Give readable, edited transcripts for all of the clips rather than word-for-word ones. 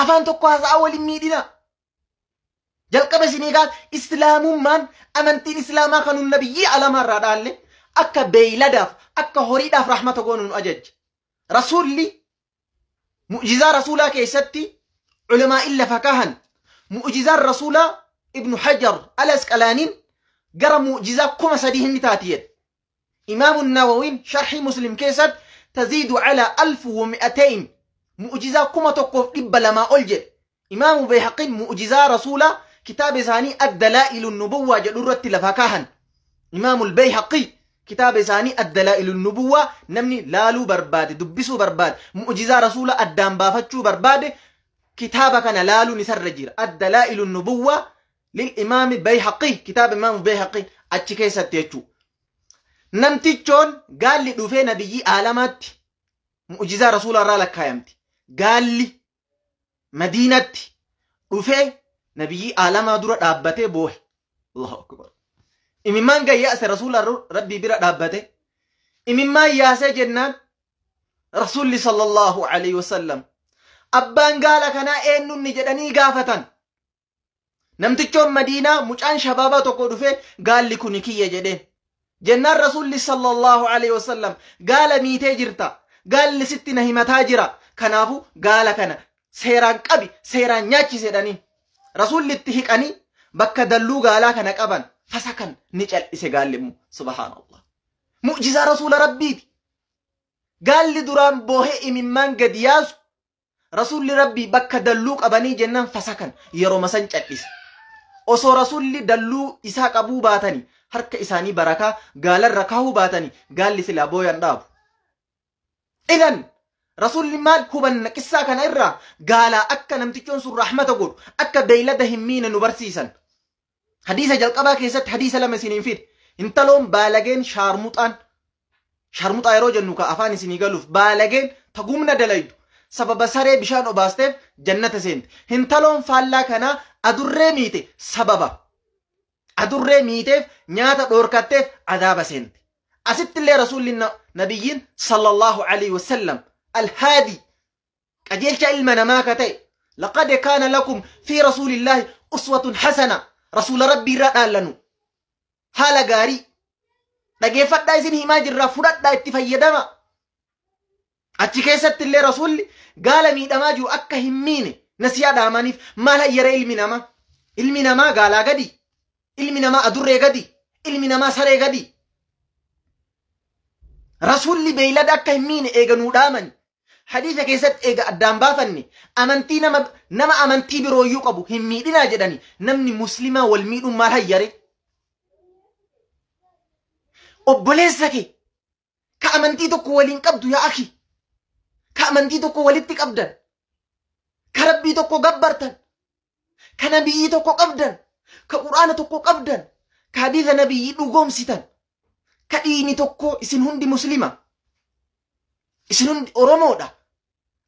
afaan tokko haasaa waliin miidhina jalqaba isiniigaa islaamummaan amantiin islaamaa kanun nabiyyi alamarraa dhaalle akka beeyladaaf akka horiidhaaf rahmata goonuun ajajje rasuulli mu'jizaa rasuulaa keessatti ulamaa illa fakahan mu'jizaan rasuulaa ibnu hajar al-asqalaaniin gara mu'jizaa 3,000 hin taatiyed imaamu nawawiin sharhii muslim keessatti taziidu calaa 1,200 mu'jizaa 1,200 ol jedhe imaamu bayhaqiin mu'jizaa rasuulaa كتاب ثاني الدلائل النبوة جدورة لفكاهن إمام البيهقي كتاب ثاني الدلائل النبوة نمني لالو برباد دبسو برباد معجزة رسول الدام بافتشو برباد كتابك أنا لالو نسر رجير الدلائل النبوة للإمام البيهقي كتاب إمام البيهقي أتشكي ستيتشو نمتيجون قال لي دوفي نبيي عالمات معجزة رسول الله لك هايمتي قال لي مدينة دوفي نبي عالم دور دابته بوه الله أكبر إمام جاي يأس رسول ربي برا دابته إمام يأس جنان رسول صلى الله عليه وسلم أبان قال كنا إنه نجدني قافتن نمتجون مدينة مجان شبابا تقول فيه قال لي كونيكية جدين جنان رسول صلى الله عليه وسلم قال ميتي جرتا قال لي ستنا هي متاجرة كنافو قال كنا سيران قبي سيران نياتي سيداني رسول للتهيكاني بكا دلو قالا كان قبن فسكن نجل إسي قال لي سبحان الله معجزة رسول ربي قال لي دران بوهي إممان قد ياسو رسول ربي بكا دلو قبني جنان فسكن يرو مسان جلس وصو رسول دلو إساق أبو باتني هرك إساني بركة قال الركاو باتني قال لي سلا بويا نداب إذن رسول المال هو بنكسا كان إرّا قال أكا نمتكون سر رحمة قول أكا بيلدهم مين نبرسيسا حديث جلقبا كيست حديث لما سنين فيه انتلون بالغين شارموطان يروجن نوكا أفاني سنين قالوف بالغين تقومنا دلايدو سبب ساري بشان أباستيف جنة سنت انتلون فالا كان أدرّي ميتي سببا أدرّي ميتي نياتا دوركتف عذاب سنت أسد اللي رسول النبيين صلى الله عليه وسلم الهادي أجيلش علمنا ما كتئ لقد كان لكم في رسول الله أسوة حسنة رسول ربي رأى لنو حال غاري لقيفت دايزين هما جرى فرد دا اتفايدما أتكيست اللي رسول قال ميدما جو أكا هميني نسيا دامانيف ما لا يرى علمنا ما قالا قدي علمنا ما أدري قدي علمنا ما سري قدي رسول بيلاد أكا هميني إيغنو دامن حديث كيست إيغا أدام بافني أمنتي نما أمنتي برو يقبو هميدنا جداني نمني مسلمة والميدو مالها يري أبوليسكي كأمنتي توكو ولين قبدو يا أخي كأمنتي توكو ولدتك أبدا كربي توكو قبرتن كنبي توكو قبدا كقرآن توكو قبدا كحديث نبي لغوم ستن كديني توكو اسن هندي مسلمة اسن هندي أورومودا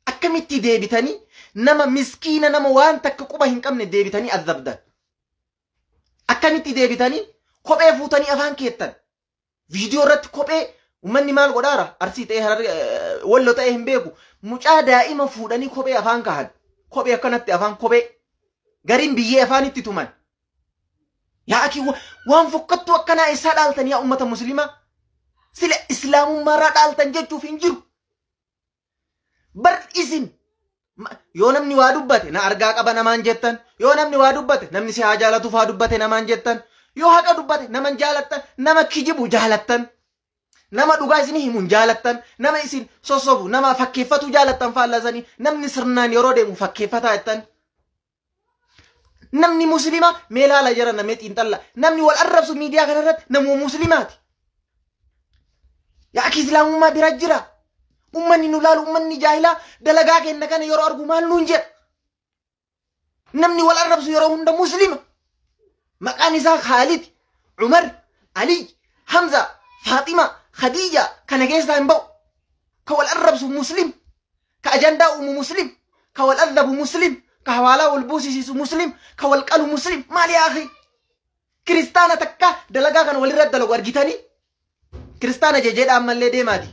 أكمتي ديبتاني نما مسكينة نما وان تككوبا هنكمن ديبتاني الذبدان أكمتي ديبتاني كوبي فوتاني أفان كيتن فيديو رت كوبي ومني مال قدارة أرسيت إيه ولو تأيهم بيكو مجا دائما فوداني كوبي أفان كهد كوبي أكنت أفان كوبي غرين بيه أفاني تتومان يا أكي وان فكتو أكنا إساد آلتن يا أمة مسلمة سلا إسلام مراد آلتن جيتو فينجرو بر إذن yoo namni waa dubbate na argaa qaba namaan jettan yoo namni waa dubbate namni si haa jaalatu faa dubbate namaan jettan yoo haqa dubbate naman jaalattan nama kijibu jaalattan nama dhugaa isin himuun jaalattan nama isin sosobu nama fakkeeffatu jaalattan faallasanii namni sirnaan yeroo deemu fakkeeffataa jettan namni muslima meelaala jara namee xiinxalla namni wal arrabsu miidiyaa kanarratti namuu muslimaati yaa akki islaamummaa bira jira ummanni nu laalu ummanni jaahilaa dalagaa kenna kana yeroo argu maal nuun jedha namni wal arrabsu yeroo hunda muslima maqaan isaa Khaalid Umar Ali Hamza Faatima Khadija kana keessaa hin ba'u ka wal arrabsu muslim ka ajandaa uumu muslim ka wal arrabu muslim ka hawaalaa wal buusisiisu muslim ka wal qalu muslim maali yaa akhi kiristaana takka dalagaa kana walirra dalagu argitanii kiristaana jejeedha ammallee deemaati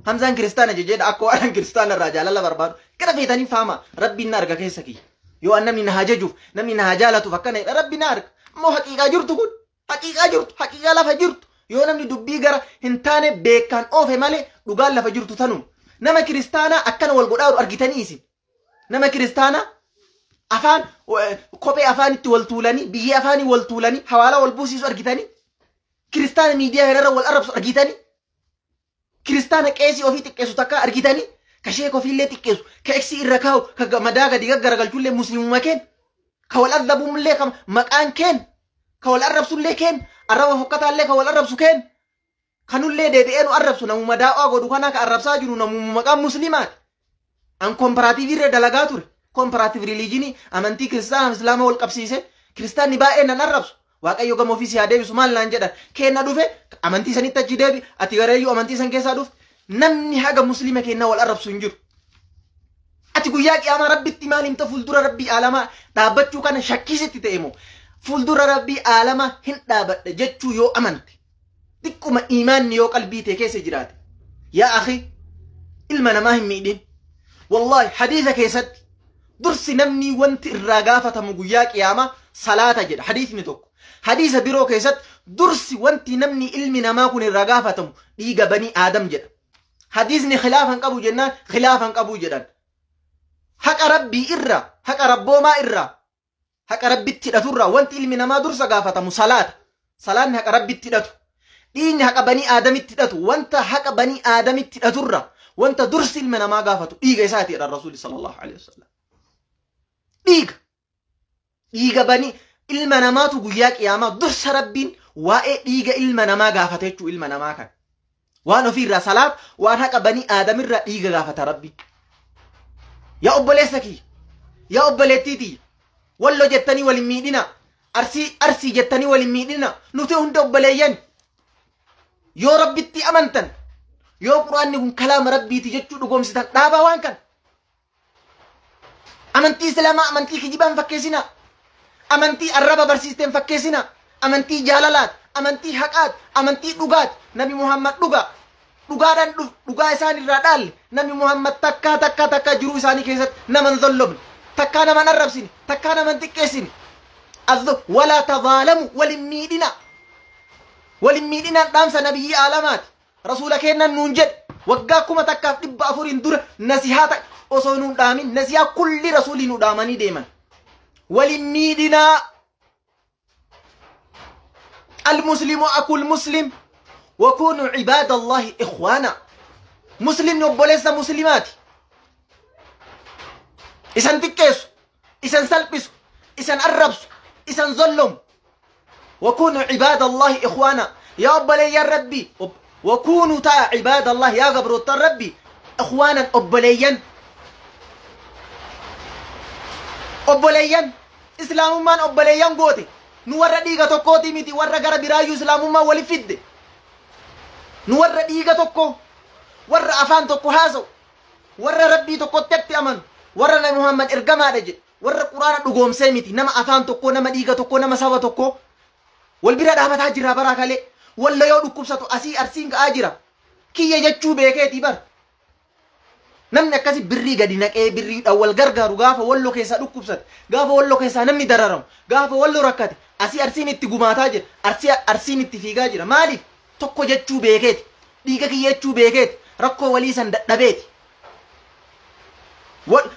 Hamzaan kiristaana jejeedha akka waan kiristaana irraa jaalala barbaadu gara feetanii faama rabbiin na arga keessa kiyya yoo an namni na hajajuuf namni na hajaalatuuf akkana jedha rabbi na arga ammoo haqiiqaa jirtu kun haqiiqaa lafa jirtu yoo namni dubbii gara hin taane beekaan oofe malee dhugaan lafa jirtu tanuma nama kiristaanaa akkana wal godhaaru argitanii isin nama kiristaanaa afaan kophee afaanitti wal tuulanii biyyee afaanii wal tuulanii hawaala wal buusisu argitanii kiristaana miidiyaa irra wal arrabsu argitanii kiristaana qeesii ofii xiqqeessu takka argitanii ka sheek ofiillee xiqqeessu ka eksii irra kaa'u ka madaa gadi gaggaragalchullee muslimuma keen ka wal arrabumullee ka maqaan keen ka wal arrabsullee keen arraba fokkataallee ka wal arrabsu keen kanullee deebi'ee nu arrabsu namuma daa'aa godhu kana ka arrabsaa jiru namuma maqaan muslimaati an komparaatiivii irra dalagaa ture komparaatiiv riiliijinii amantii kiristaana islaama wal qabsiise kiristaanni baay'ee nan arrabsu waaqayyo gama ofii si haa deebisu maal naan jedhan keenna dhufe amantii sanitti achi deebi ati gareeyyuu amantii san keessaa dhufe namni haga muslima keenna wal arrabsu hin jiru ati guyyaa qiyaamaa rabbitti maal himta fuuldura rabbii aalamaa dhaabbachuu kana shakkisitti ta'e moo fuuldura rabbii aalamaa hin dhaabadha jechuu yoo amante xiqquma iimaanni yoo qalbii tee keessa jiraate yaa akhi ilma namaa hin miidhin wallahi hadiisa keessatti dursi namni wanti irraa gaafatamu guyyaa qiyaamaa salaata jedha hadiisni tokko hadiisa biroo keessatti dursi wanti namni ilmi namaa kun irraa gaafatamu dhiiga banii aadam jedha hadiisni khilaafan qabu jennaan khilaafan qabu jedhan haqa rabbii irra haqa rabboomaa irra haqa rabbitti hidhaturra wanti ilmi namaa dursa gaafatamu salaata salaanni haqa rabbitti hidhatu dhiigni haqa banii aadamitti hidhatu wanta haqa banii aadamitti hidhaturra wanta dursi ilmi namaa gaafatu dhiiga isaati jedhan rasuulli sallallahu alaihi wasallam dhiiga banii ilma namaatu guyyaa qiyaamaa dursa rabbiin waa'ee dhiiga ilma namaa gaafata jechuu ilma namaa kan waan ofiirraa salaat waan haqa banii aadamirraa dhiiga gaafata rabbiin yaa obboleessa kiyya yaa obboleettii tiyya wallo jettanii waliin miidhina arsii jettanii waliin miidhina nuti hunda obboleeyyan yoo rabbitti amantan yoo quraanni kun kalaama rabbiiti jechuu dhugoomsitan dhaabaa waan kan amantii islaamaa amantii kijibaan fakkeessina amantii arraba barsiisteen fakkeessina amantii jaalalaat amantii haqaat amantii dhugaat nabi muhammad dhugaadhaan dhugaa isaan irraa dhaalle nabi muhammad takkaa jiruu isaanii keessatti naman zollobne takkaa naman arrabsine takkaa naman xiqqeessine walaa tadaalamu walin miidhinaan dhaamsa nabiyyi aalamaati rasuula kennan nuun jedhe waggaa 1400 dura nasihaa osoo nuun dhaamin nasihaa kulli rasuulii nu dhaamanii deeman walin miidhinaa المسلم أكو المسلم وكونوا عباد الله إخوانا مسلم نبوليس مسلمات إسان تكيسو إسان سلبسو إسان أربسو إسان ظلم وكونوا عباد الله إخوانا يا أبلي يا ربي وكونوا تا عباد الله يا قبر ربي إخوانا أبليا إسلام من أبليا قوتي نورا ديغا توكوتي ميتي ورا غرا برايو اسلام ما ولي فيد نورا ديغا توكو ورا افان توكو هازو ورا ربي توكو تتي امان ورا نبي محمد ارغما دجي ورا قران دغوم سيميتي نما افان توكو نما ديغا توكو نما سوا توكو والبيرا دابت هاجرا براكالي ولا يو دكوبساتو اسي ارسينغ اجرا كي يجچو بيكيتي بر namni akkasi birrii gadi naqee birrii awwal gargaaru gaafa wallo keessa dhukkubsate gaafa wallo keessa namni dararamu gaafa wallo rakkate asii arsiin itti gumaataa jira arsiin itti fiigaa jira maaliif tokko jechuu beekeeti dhiiga kiyyechuu beekeeti rakkoo walii san dadhabeeti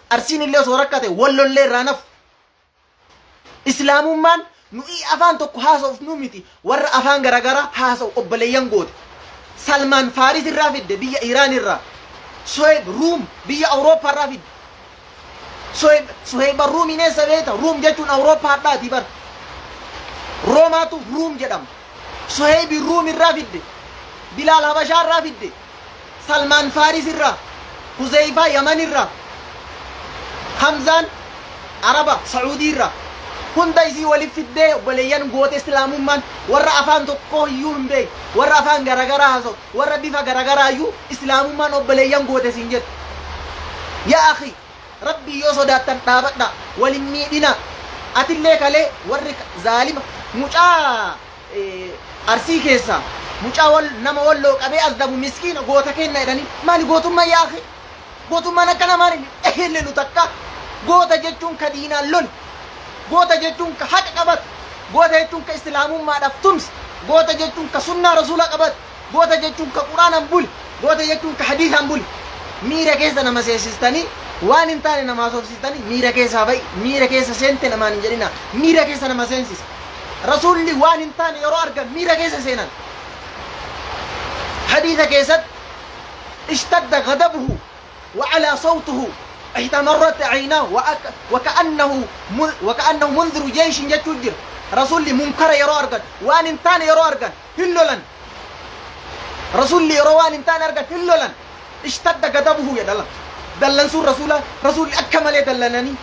arsiin illee osoo rakkate wallollee irraa nafu islaamummaan nuyi afaan tokko haasa'uuf nu miti warra afaan garagaraa haasa'u obboleeyyan goote salmaan faaris irraa fidde biyya iiraan irraa Soheb Room biyya Awurooppaa irraa fidde Soheba Room ineessa beekta Room jechuun Awurooppaadhaati bar Roomaatu Room jedhama Sohebi Room irraa fidde Bilaal Habashaa irraa fidde Salmaan Faaris irraa Huzeyfaa Yaman irraa Hamzaan Araba Sacuudii irraa hunda isii waliif fiddee obboleeyyan goote islaamummaan warra afaan tokko iyyuu hin beeku warra afaan garagaraa haasa'u warra bifa garagaraa iyyuu islaamummaan obboleeyyan goote siin jettu yaa akhi rabbii yoo sodaattan dhaabadha walin miidhina atillee kalee warri zaalima mucaa arsii keessa mucaa nama walloo qabee azabu miskiina goota kenna jedhanii maali gootummaa yaa akhi gootummaan akkana maali ehille nu takka goota jechuun ka diinaan lol goota jechuun ka haqa qabat goota jechuun ka islaamummaadhaaf tumsi goota jechuun ka sunnaa rasuula qabat goota jechuun ka quraanaan buli goota jechuun ka hadiisaan buli miira keessa nama seensistanii waan hin taane nama soofsistanii miira keessa ba'i miira keessa seente namaan hin jedhina miira keessa nama seensisa rasuulli waan hin taane yeroo argan miira keessa seenan hadiisa keessatti اشتد غضبه وعلى صوته احتمرت عيناه وكأنه منذر جيش يتجر رسول منكر يرى أرقد وان انتان يرى أرقد هلولا رسول يرى وان انتان أرقد هلولا اشتد غضبه يا دلن دلن سور رسول أكمل دلنني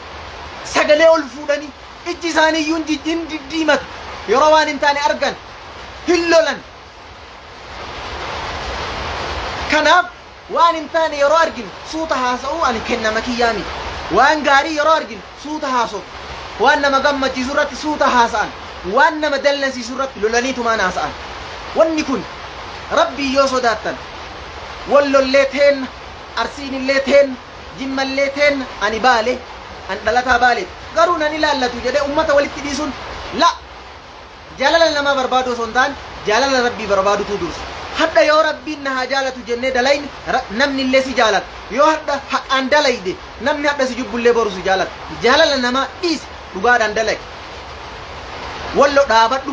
سقلي ألفودني اجزاني ينجي ديمت يرى وان انتان أرقد هلولا كناب وان انتان يرى أرقد صوتها سأو أن كنا مكيامي وان غاري يرى أرقد صوتها سو وان مقامة سورة صوتها سأن وان مدلنسي سورة لولانيتو ما ناسأن وان يكون ربي يوسو داتن ولو الليتين أرسين الليتين جم الليتين أني بالي أن دلتها بالي قارون أني لا تجد أمة والتديسون لا جلال لما بربادو سنتان جلال ربي بربادو تدوس حتى يا ربي إنها جالة جنة دلين نمني اللي سجالت يو حتى أن دليد نمني حتى سجب اللي برو سجالت جلال لما إيس لغاد أن دلك ولو دابتو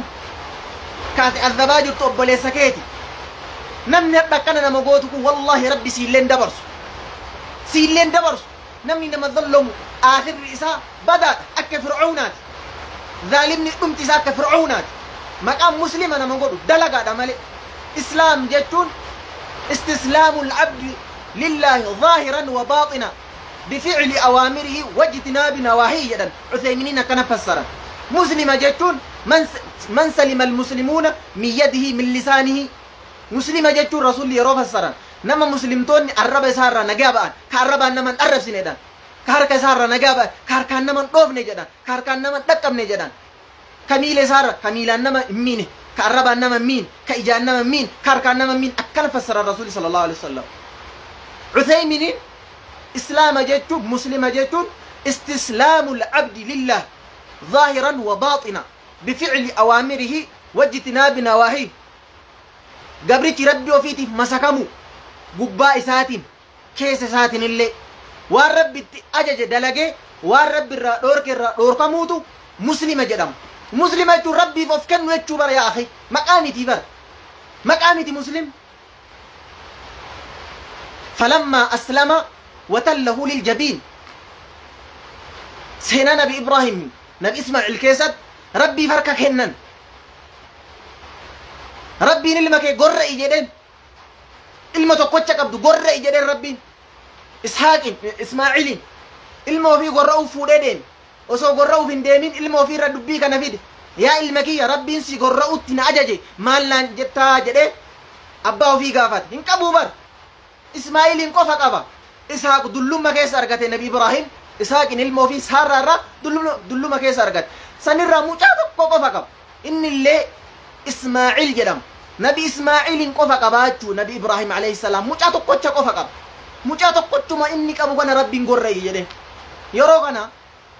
كاتي الزباجو تقبلي سكيتي نمني حتى كان نما قوتكو والله ربي سيلين دبرس نمني نما ظلمو آخر رئيسا بدأت أكا فرعونات ظالمني امتسا أكا فرعونات مقام مسلم نما قوتو دلقا دمالي إسلام جتون استسلام العبد لله ظاهرا وباطنا بفعل أوامره واجتناب نواهيه عثيمين كان فسرا مسلم جتون من سلم المسلمون من يده من لسانه مسلم جتون رسول يرو فسرا نما مسلمتون الرب سارة نجابا كاربا نمن أرب سنيدا كارك سارة نجابا كاركان نمن طوف نجدا كاركان نمن دكم نجدا كميل سارة كميلا نما مين كاربا نما مين كإجان نما مين كاركان نما مين أكل فسر الرسول صلى الله عليه وسلم عثيمين إسلام جتون مسلم جتون استسلام العبد لله ظاهرا وباطنا بفعل أوامره واجتناب نواهيه قبرك ربي وفيتي مسكمو قباء ساتين كيس ساتين اللي والرب أجج دلقه والرب دوركموتو مسلم جدام مسلمة ربي ففكن ويتشوبر يا أخي مقامتي بر مقامتي مسلم فلما أسلم وتله للجبين سينا نبي إبراهيم نبي إسماعيل كيسد ربي فركك هنن ربي نلمك قرر إجدين ilma tokkocha qabdu gorra ijedeen rabbiin ishaaqin ismaa'ilin ilma ofii gorra uf fuudhee deeme osoo gorra uf hin deemin ilma ofii irra dubbii kana fide yaa ilma kiyya rabbiin si gorra utti na ajaje maal naan jettaa jedhee abbaa ofii gaafate hin qabuu bar ismaa'ilin qofa qaba ishaaq dullumma keessa argate nabi ibraahim ishaaqin ilma ofii saarraa irraa dulluma keessa argate sanirraa mucaa tokko qofa qaba inni illee ismaa'il jedhama نبي إسماعيل قفا قباتشو نبي إبراهيم عليه السلام مجاتو قوتشا قفا قب مجاتو قوتشو ما إني قبو قنا ربي نقرأي جده يرو قنا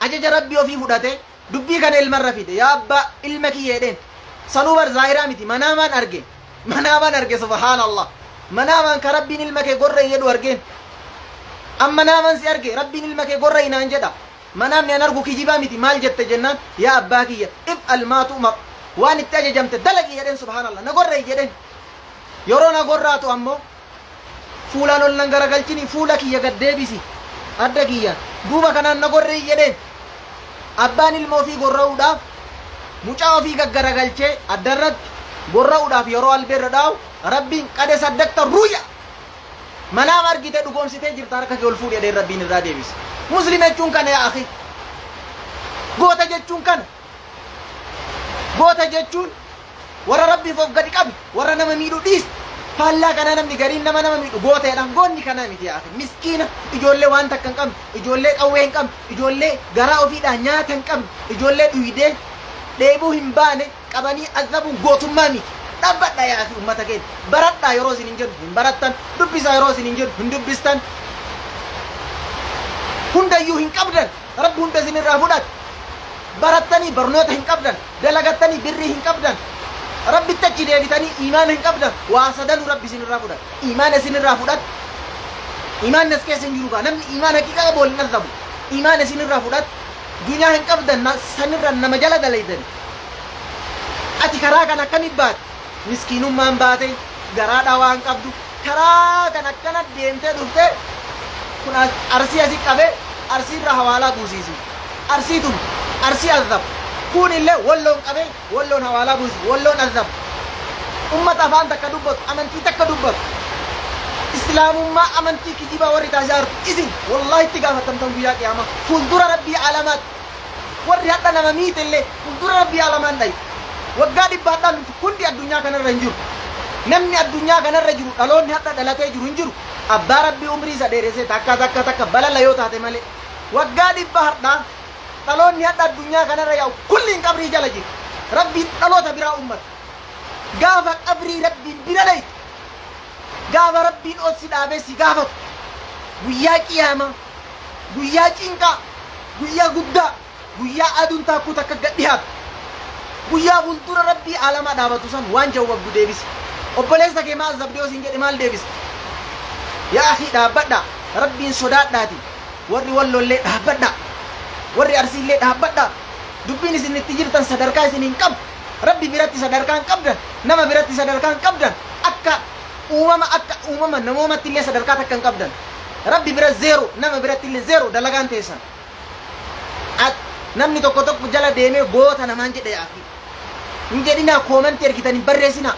أجج ربي وفي فداته دبي كان المرة فيده يا أبا المكي يدين صنوبر زائرة متي منامان أرجي سبحان الله منامان كربي المكي قرأي يدو أرجين أما منامان سيرجي ربي المكي قرأي نانجدا منام ينرجو كجيبا متي مال جت جنان يا أبا كي افعل ما تؤمر وان التاجة جمت دلق يدين سبحان الله نقر يدين يرونا قراتو أمو فولان اللنقر قلتني فولك يقد ديبسي أدقيا دوبا كان نقر يدين أبان الموفي قرأو داف مجاو في قرر قلتي أدرد قرأو داف يرو البر داو ربي قد صدقت الرؤيا منام أرقيت دقوم ستجر تاركك والفول يدين ربي نرى ديبس مسلمة چون كان يا أخي قوتا جتون كان goota jechuun warra rabbii foof gadi qabi warra nama miidhu dhiis faallaa kana namni gariin nama miidhu gooteedhaan goonni kana miti yaa miskiina ijoollee waan takka hin qabne ijoollee qawwee hin qabne ijoollee garaa ofiidhaan nyaata hin qabne ijoollee dhuyidee dheebuu hin baane qabanii azabuun gootummaa miti dhabbadha yaa fi ummata keenya baradhaa yeroo isin hin jedhu hin barattan dubbisaa yeroo isin hin jedhu hin dubbistan hundayyuu hin qabdan rabbi hunda isinirraa fudhata barattanii barnoota hin qabdan dalagattanii birrii hin qabdan rabbitti achi deebitanii imaana hin qabdan waa sadanuu rabbi isinirraa fudhata imaana isinirraa fudhata imaanni as keessa hin jiru kaa namni imaana haqiiqa qabu waliin argamu imaana isinirraa fudhata dunyaa hin qabdan sanirra nama jala dalaydan ati karaa kan akkamit baate miskiinummaan baate garaadhaa waan qabdu karaa kan akkana deemtee dhuftee kun arsii asii qabee arsii irraa hawaalaa buusiisi arsiitun arsii azab kun illee walloon qabee walloon hawaalaa buusi walloon azab ummata afaan takka dubbatu amantii takka dubbatu islaamummaa amantii kijibaa warri taasisaartu isin wallahi itti gaafatamtan guyyaa qiyaamaa fuuldura rabbii alaamaat warri hadha nama miite illee fuuldura rabbii alamaan dhayi waggaa dhibbaadhaan hundi addunyaa kanarra hin jiru namni addunyaa kanarra jiru dhaloonni hadha dhalatee jiru hin jiru abbaa rabbii umrii isa dheeresee takka balala yoo taate malee waggaa dhibba hadhaa dhaloonni hadha addunyaa kanarra yaa'u kulliin qabrii jala jiru rabbiin dhaloota biraa ummata gaafa qabrii rabbiin bira dhayte gaafa rabbiin osi dhaabee si gaafatu guyyaa qiyaama guyyaa cinqaa guyyaa guddaa guyyaa aduun taakkuu takka gadhiyaatu guyyaa fuuldura rabbii alamaa dhaabatu san waan jawwabdu deebisi obboleessa kee maal zabdee osin jedhe maal deebisi yaa akhi dhaabbadha rabbiin sodaadhaati warri wallollee dhaabbadha warri arsiillee dhaabbadha dubbiin isin itti jirtan sadarkaa isin hin qabu rabbi biratti sadarkaa hin qabdan nama biratti sadarkaa hin qabdan akka uumama namoomatti illee sadarkaa takka hin qabdan rabbi bira zeero nama biratti illee zeero dalagaan teessan namni tokko jala deemee goota namaan jedhe yaafi hin jedhinaa koomantii ergitan hin barreessinaa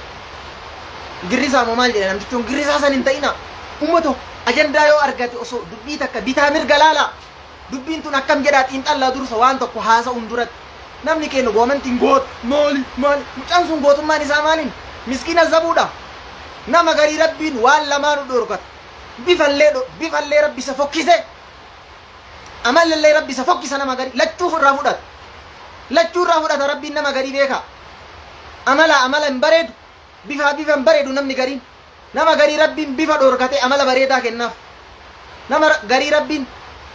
girrisaa moo maal jedhe namtichuun girrisaa san hin ta'inaa ummato ajandaa yoo argate osoo dubbii takka bitaa mirga laalaa dubbiin tun akkam jedhaa xiinxallaa dursa waan tokko haasa'uun duratti namni kennu koomantiin goota maali mucaan sun gootummaan isaa maaliin miskiina zabuudha nama garii rabbiin waan lamaanu dhorkata bifallee rabbi isa fokkise amallee rabbi isa fokkisa nama garii lachuu irraa fudhata rabbiin nama garii beeka amala hin bareedu bifa hin bareedu namni gariin nama garii rabbiin bifa dhorkate amala bareedaa kennaaf nama garii rabbiin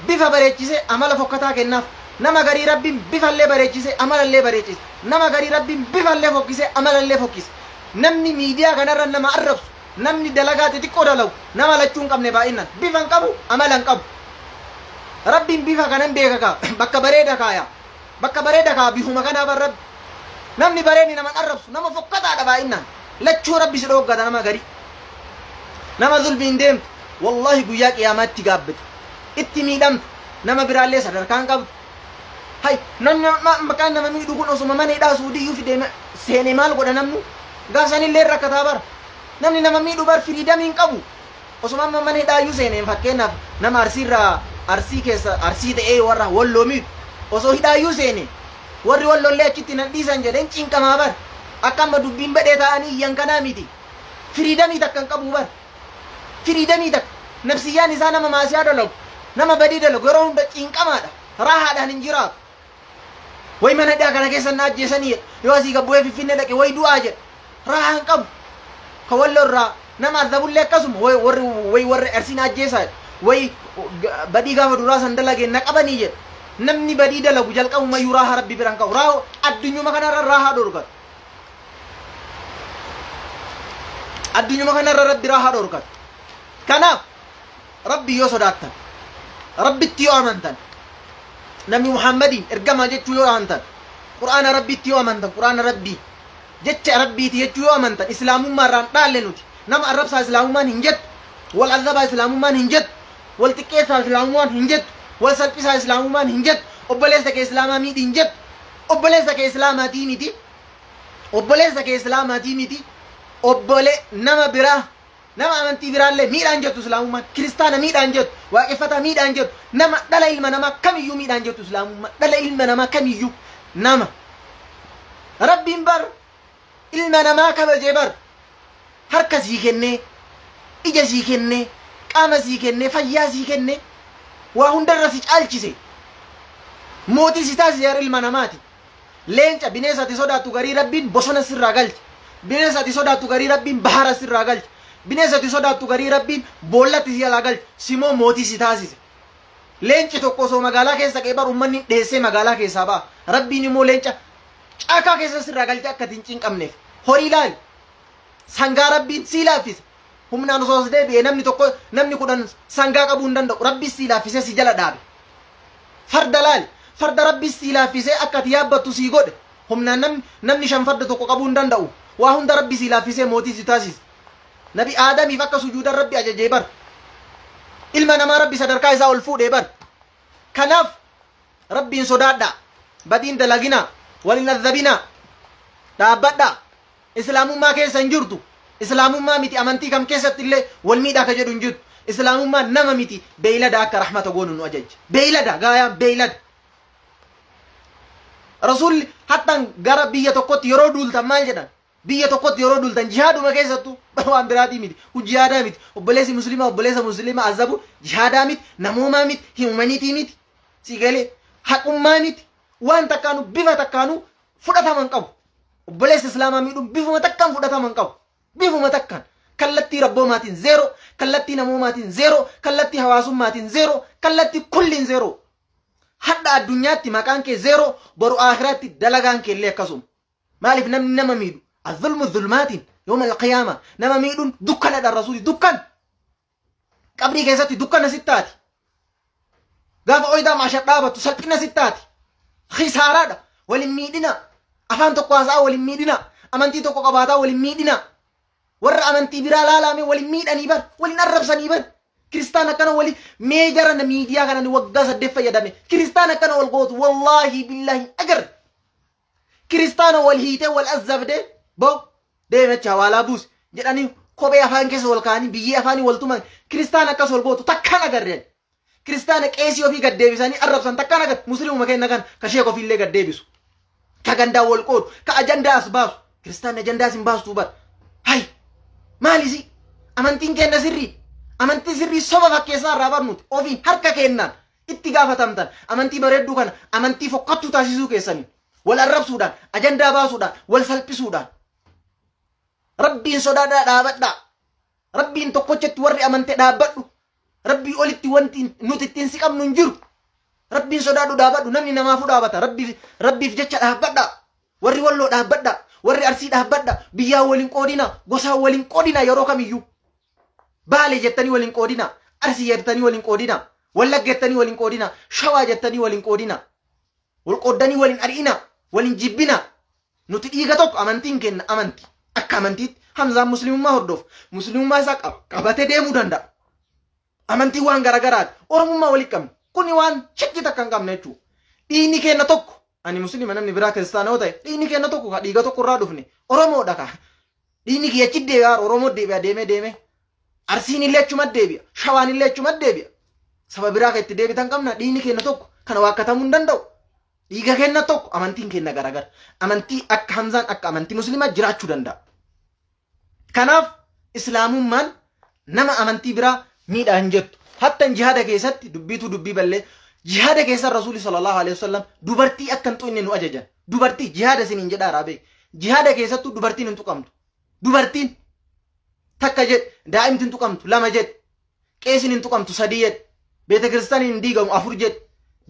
bifa bareechise amala fokkataa kennaaf nama garii rabbiin bifallee bareechise amalallee bareechise nama garii rabbiin bifallee fokkise amalallee fokkise namni miidiyaa kanarra nama arrabsu namni dalagaa xixiqqoo dalagu nama lachuu hin qabne baay'inaan bifa hin qabu amala hin qabu rabbiin bifa kanan beeka kaa bakka bareeda kaa bifuma kanaa bar rabbi namni bareedni nama arrabsu nama fokkataadha baay'inaan lachuu rabbi si dhoggata nama garii nama zulbiin deemtu wallahi guyyaa qiyaamaatti gaabbate itti miidhamtu nama biraallee sadarkaan qabdu hay namni maqaan nama miidhu kun osuma mana hidhaa suudiyyuu fide seene maal godha namnu gaasanillee rakkataa bar namni nama miidhu bar firiidamiin qabu osuma mana hidhaayyuu seeneen fakkeenyaaf nama arsii keessa arsii ta'ee warra walloo miidhu osoo hidhaayyuu seene warri wallollee achitti nan dhiisan jedheen cinqamaa bar akka amma dubbiin badhee ta'anii iyyan kanaa miti firiidamii takka hin qabu bar firiidamii takka nafsiyyaan isaa nama maasiyaa dalagu nama badii dalagu yeroo hunda cinqamaadha raahaadhaan hin jiraatu way mana hidhaa kana keessa na ajjeesanii yoo asii gabbu'ee Finfinnee dhaqe way du'aa jedha raahaa hin qabu ka walloo irraa nama azabullee akkasuma warri arsiin ajjeesaa way badii gaafa duraa san dalagee na qabanii jedha namni badii dalagu jalqabumayyuu raahaa rabbi biran qabu raahaa addunyuma kanarra raahaa dhorkata addunyuma kanarra rabbi raahaa dhorkata kanaaf rabbi yoo sodaattan rabbitti yoo amantan namni muhammadin ergamaa jechuu yoo amantan qur'aana rabbitti yoo amantan qur'aana rabbii jecha rabbiiti jechuu yoo amantan islaamummaa irraan dhaalle nuti nama arrabsaa islaamummaan hin jettu wal azabaa islaamummaan hin jettu wal xiqqeessaa islaamummaan hin jettu wal salphisaa islaamummaan hin jettu obboleessa kee islaamaa miidhi hin jettu obboleessa kee islaamaatii miti obboleessa kee islaamaatii miti obbole nama biraa nama amantii biraallee miidhaan jettu islaamummaan kiristaana miidhaan jettu waaqeffataa miidhaan jettu nama dhala ilma namaa kamiyyuu miidhaan jettu islaamummaan dhala ilma namaa kamiyyuu nama rabbiin bar ilma namaa kabajee bar harka sii kennee ija sii kennee qaama sii kennee fayyaa sii kennee waa hundarra si caalchise mootii si taasise ilma namaati leenca bineensati sodaattu garii rabbiin bosona sirraa galche bineensati sodaattu garii rabbiin bahara sirraa galcha bineensati sodaattu garii rabbiin boollatti si alaa galcha simoo mootii si taasise leenci tokko osoo magaalaa keessa qeebar ummanni dheessee magaalaa keessaa ba'a rabbiin immoo leenca caakaa keessa sirraa galcha akka hin cinqabneef horii laali sangaa rabbiin sii laaffise humnaan osoo deebi'ee namni tokko namni kudhan sangaa qabuu hin danda'u rabbi sii laaffise si jala dhaabe farda laali farda rabbi sii laaffise akka ati yaabbattu sii godhe humnaan namni shan farda tokko qabuu hin danda'u waa hunda rabbi sii laaffise mootii si taasise nabi aadamiif akka sujuudan rabbi ajajee bar ilma namaa rabbi sadarkaa isaa ol fuudhee bar kanaaf rabbiin sodaadha badiin dalagina walin adhabina dhaabbadha islaamummaa keessa hin jirtu islaamummaa miti amantii kam keessatti illee wal miidhaa ka jedhu hin jirtu islaamummaa nama miti beeylada akka rahmata goonu nu ajajje beeylada gaayaan beeylada rasuulli hattan gara biyya tokkotti yeroo duultan maal jedhan biyya tokkotti yeroo duultan jihaaduma keessattu waan biraatii miti hujjaadaa miti obboleessi muslima azabu jihaadaa miti namoomaa miti himumaniitii miti sigalee haqummaa miti waan takkaanu bifa takkaanu fudhataman qabu obboleessi islaamaa miidhuun bifuma takkaan fudhataman qabu bifuma takkaan kallattii rabboomaatiin zeero kallattii namoomaatiin zeero kallattii hawaasummaatiin zeero kallattii kulliin zeero hadda addunyaatti maqaan kee zeero boru akhiraatti dalagaan kee illee akkasuma maaliif namni nama miidhu الظلم الظلمات يوم القيامة نما ميدون دكان هذا الرسول دكان قبري كيساتي دكان ستاتي قاف أيضا مع شقابة تسلقنا ستاتي خسارة ولميدنا أفان تقواسا ولميدنا أمانتي تقو قباتا ولميدنا ور أمانتي برا لا لامي ولميد أنيبر ولنرب سنيبر كريستانا كانوا ولي ميجر نميديا كانوا نوقع الدفع يدامي كريستانا كانوا والقوت والله بالله أجر كريستانا والهيته والأزبده بو ديمت شوالا بوس جداني كوبي أفان كيس والكاني بيجي أفاني والتومان كريستانا كاس والقوت تكانا قرر كريستانا كيسي وفي قد ديبساني أرب سان تكانا قد مسلم مكين نكان كشيكو في اللي قد ديبسو كغندا والقوت كأجندا أسباس كريستانا أجندا سنباس توبات هاي ماليسي أمانتين كينا سري أمانتين سري سوف فكيسان رابرنوت وفي حركة كينان اتقافة تمتان أمانتي بردو كان أمانتي فقطو تاسيسو كيساني والأرب سودان أجندا با سودان والسلبي سودان ربي صدادا دابدا ربي تقوچت وري امانتي دابدو ربي اولتي وانتي نوتتين سيقام ننجر ربي صدادو دابدو نمني نمافو دابتا ربي فجچا دابدا وري ولو دابدا وري ارسي دابدا بيا ولين قودينا غوسا ولين قودينا يرو كميو بالي جتني ولين قودينا ارسي جتني ولين قودينا ولا جتني ولين قودينا شوا جتني ولين قودينا والقودني ولين ارينا ولين جيبنا نوتي ديغاتوك امانتين كن امانتي akka amantiitti hamzaan muslimummaa hordoof muslimummaa isaa qabatee deemuu danda'a amantii waan garagaraati oromummaa walii qabna kuni waan shakki takka hin qabne jechuudha dhiigni keenya tokko ani muslima namni biraa kiristaana yoo ta'e dhiigni keenya tokko ka dhiiga tokko irraa dhufne oromoodha ka dhiigni kiyyachi deebi'a oromoo deebi'a deeme arsiin illee achuma deebi'a shawaan illee achuma deebi'a saba biraa ka itti deebitan qabna dhiigni keenya tokko kana waakkatamuu hin danda'u dhiiga keenya tokko amantiin keenya garagara amantii akka hamzaan akka amantii muslimaa jiraachuu danda'a kanaaf islaamummaan nama amantii biraa miidhaa hin jettu hatta jihaada keessatti dubbiitu dubbii ballee jihaada keessa rasuuli sallallahu alaihi wasallam dubartii akka hin tuqne nu ajajan dubartii jihaada isiniin jedha araabee jihaada keessattuu dubartiin hin tuqamtu dubartiin takka jedhe daa'imti hin tuqamtu lama jedhe qeesiin hin tuqamtu sadii jedhe beeta kiristaaniin hin diigamu afur jedhe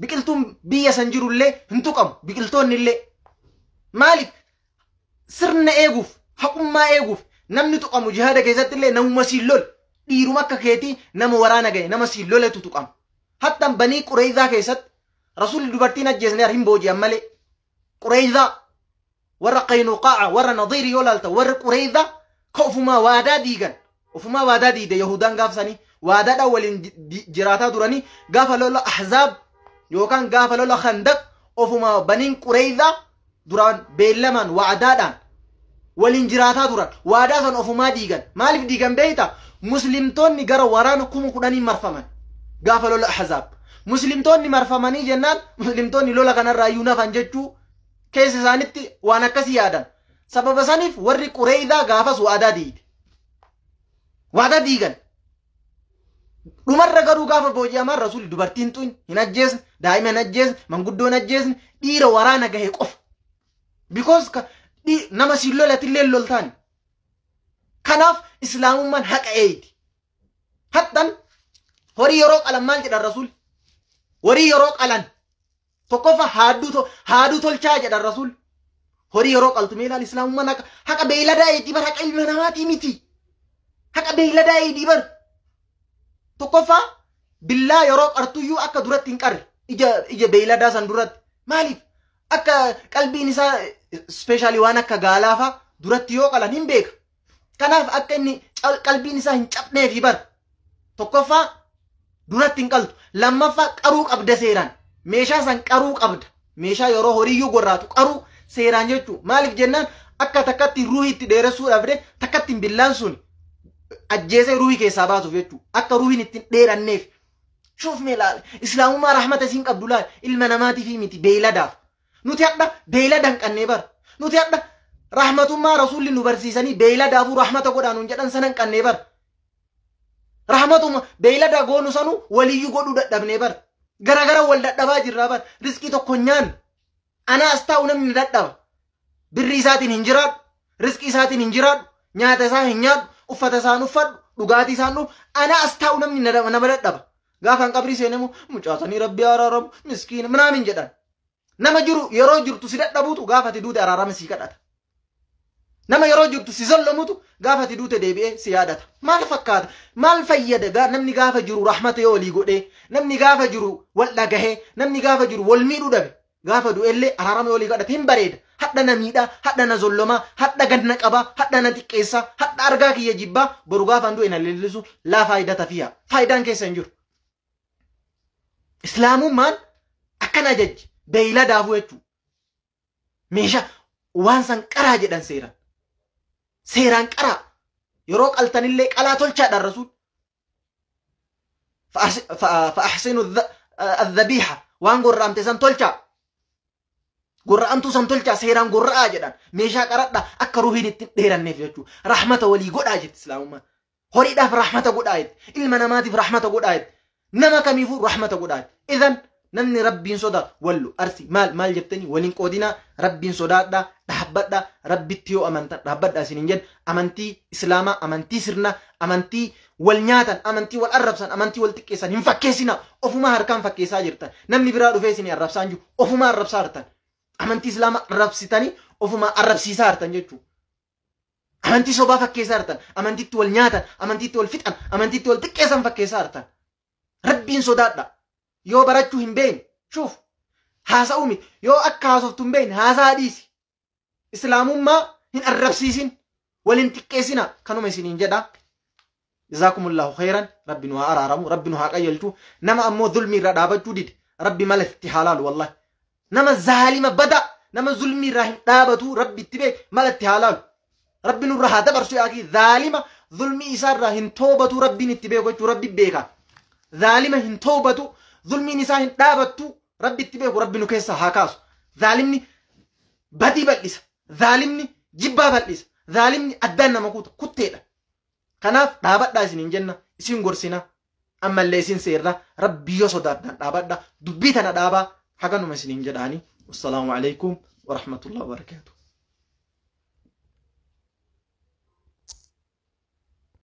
biqiltuun biyya san jirullee hin tuqamu biqiltoonni illee maaliif sirna eeguuf haqummaa eeguuf namni tuqamu jihaada keessatti illee namuma siillol dhiiruma akka keetii nama waraana gahe nama siilloletu tuqamu hatta banii qureeyzaa keessatti rasuulli dubartiin ajjeesne hin booji'an malee qureeyzaa warra qaynuqaa'a warra nadiiri yoo laalta warra qureeyzaa ka ofumaa waadaa diigan ofumaa waadaa diide yahudaan gaafsanii waadaadhaan waliin jiraataa turanii gaafa lola ahzaab yookaan gaafa lola khandaq ofumaa baniin qureeyzaa duraan beellamaan waadaadhaan waliin jiraataa turan waadaa san ofumaa diigan maaliif diigan beeyta muslimtoonni gara waraana 10,000 marfaman gaafa lola ahzaab muslimtoonni marfamanii jennaan muslimtoonni lola kanarraa iyyuu nafan jechuu keessa isaanitti waan akkasii yaadan sababa saniif warri qureeyzaa gaafas waadaa diigan dhumarra garuu gaafa booji'amaan rasuulli dubartiin tun hin ajjeesne daa'ima hin ajjeesne manguddoo hin ajjeesne dhiira waraana gahe qofa because nama siin lolatillee loltaani kanaaf islaamummaan haqa eeyti hattan horii yeroo qalan maal jedhan rasuul horii yeroo qalan tokkofa haaduu tolchaa jedhan rasuul horii yeroo qaltu mee ilaal islaamummaan haqa beeyladaa eeyti bar haqa ilma namaatii miti haqa beeyladaa eeyti bar tokkofa billaa yeroo qartuyyuu akka duratti hin qarre ija beeyladaa san duratti maaliif akka qalbiin isaa specially waan akka gaalaafa duratti yoo qalan hin beeka kanaaf akka inni qalbiin isaa hin cabneefi bar tokkoffaa duratti hin qaltu lammaffaa qaruu qabda seeraan meeshaa san qaruu qabda meeshaa yeroo horiyyuu gorraatu qaruu seeraan jechuu maaliif jennaan akka takkatti ruuhii itti dheeressuudhaaf de takkatti billaan sun ajjeesee ruuhii keessaa baasuuf jechuu akka ruuhiin ittiin dheeranneef شوف ميلال إسلام ما رحمة سين قبل الله المناماتي في ميتي بيلاداف نتيجة بيلادان كنيبر نتيجة رحمة ما رسول النبرسيساني بيلادافو رحمة قدانو جدان سنن كنيبر رحمة ما بيلادا قونو سانو وليو قدو دبنيبر غرا غرا ولد دباجر رابر رزقي تو كنيان أنا أستاونا من دب بالريسات هنجرات رزقي سات هنجرات نيات سا هنيات أفتا سانو فد لغاتي سانو أنا أستاونا من دب gaafa qabri seenemu mucaasanii rabbi araaramu miskiina manaamin jedhan nama jiru yeroo jirtu si dadhabuutu gaafa ti duute araarama si kadhata nama yeroo jirtu si zollomutu gaafa ti duute deebi'ee si yaadata maal fakkaata maal fayyada namni gaafa jiru rahmata yoo walii godhee namni gaafa jiru wal dhagahee namni gaafa jiru wal miidhuu dhabe gaafa du'ellee araarama walii kadhate hin bareeda hadha na miidhaa hadha na zollomaa hadha ganna qabaa hadha na xiqqeessaa hadha argaa kiyya jibbaa boru gaafa du'e na leellisu laa faayidata fiyaa faayidaan keessa hin jiru islaamummaan akkana ajajji beeyladaafuu jechuu meeshaa waan san qaraa jedhan seeraan qaraa yeroo qaltanillee qalaa tolchaadhaan rasuul fa'axsinu adhabiixa waan gorra'amte san tolchaa gorra'amtuu san tolchaa seeraan gorra'aa jedhan meeshaa qaradha akka ruuhiin ittiin dheeranneef jechuu rahmata walii godhaa jetti islaamummaan horiidhaaf rahmata godhaa jetti ilma namaatiif rahmata godhaa jetti nama kamiifuu rahmata godhaa idan namni rabbiin sodaa wallu arsi maal jettanii waliin qoodina rabbiin sodaadha dhaabbadha rabbitti yoo amantan dhaabbadha isinin jedhu amantii islaamaa amantii sirna amantii wal nyaatan amantii wal arrabsan amantii wal xiqqeessan hin fakkeessina ofuma harkaan fakkeessaa jirtan namni biraa dhufee isin arrabsaan jiru ofuma arrabsaa jirtan amantii islaamaa arrabsitanii ofuma arrabsiisaa jirtan jechuudha amantii sobaa fakkeessaa jirtan amantiitti wal nyaatan amantiitti wal fixan amantiitti wal xiqqeessan fakkeessaa jirtan rabbiin sodaadha yoo barachuu hin beekne shuuf haasa'uu miti yoo akka haasoftu hin beekne haasaa dhiisi islaamummaa hin arrabsiisin waliin xiqqeessina kanuma isiniin jedha jazakumullahu khairan rabbi nu haa araaramu rabbi nu haa qayyalchu nama ammoo zulmii irraa dhaabachuu dide rabbi mala itti halaalu wallahi nama zaalima bada nama zulmii irraa hin dhaabatu rabbi itti beek mala itti halaalu rabbi nurra haa dabarsu yaaki zaalima zulmii isaa irraa hin toobatu rabbiin itti beeku jechuu rabbi beeka ظالمة هن توبتو ظلمي نساء دابتو ربي اتبعه ربي نكيسا هاكاسو ظالمني بدي بلس ظالمني جبا بلس ظالمني أدانا مكوتا كتيلا كناف دابت دا سنين جنة اسين غرسنا أما اللي اسين سيرنا ربي يوسو دابت دا دبيتنا دابا حقا نمسنين جداني والسلام عليكم ورحمة الله وبركاته